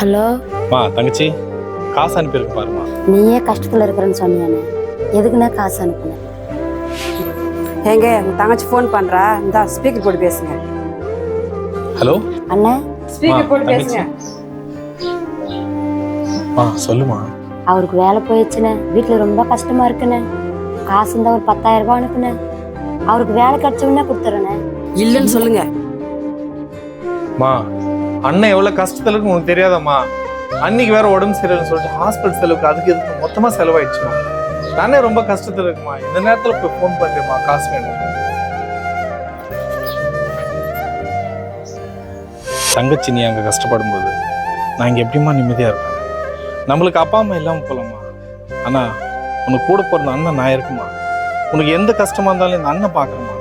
Hello தங்கச்சி, காசு அனுப்பியிருக்கு பாருமா. நீயே கஷ்டத்தில் இருக்கிறேன்னு சொன்னியானே, எதுக்குண்ணே காசு அனுப்புனேன்? ஏங்க உங்க தங்கச்சி ஃபோன் பண்றா, இந்த ஸ்பீக்கர் போட்டு பேசுங்க. ஹலோ அண்ணே, ஸ்பீக்கர் போட்டு பேசுங்க. சொல்லுமா. அவருக்கு வேலை போயிடுச்சுண்ணே, வீட்டில் ரொம்ப கஷ்டமா இருக்குண்ணே. காசு இருந்தால் ஒரு 10,000 ரூபாய் அனுப்புனே. அவருக்கு வேலை கிடைச்சோன்னே கொடுத்துறேண்ணே. இல்லைன்னு சொல்லுங்க. அண்ணன் எவ்வளவு கஷ்டத்துல இருக்கு உனக்கு தெரியாதாம்மா? அன்னைக்கு வேற உடம்பு சரியில்லைன்னு சொல்லிட்டு ஹாஸ்பிட்டல் செலவுக்கு அதுக்கு எதுக்கு மொத்தமா செலவாயிடுச்சுமா. நானே ரொம்ப கஷ்டத்துல இருக்குமா. இந்த நேரத்துல போய் ஃபோன் பண்றேம்மா, காசு வேணும். தங்கச்சி நீ அங்க கஷ்டப்படும் போது நான் இங்க எப்படிமா நிம்மதியா இருப்பேன்? நம்மளுக்கு அப்பா அம்மா இல்லாம போலாமா, ஆனா உனக்கு கூட பிறந்த அண்ணன் நான் இருக்குமா. உனக்கு எந்த கஷ்டமா இருந்தாலும் இந்த அண்ணன் பாக்குறேம்மா.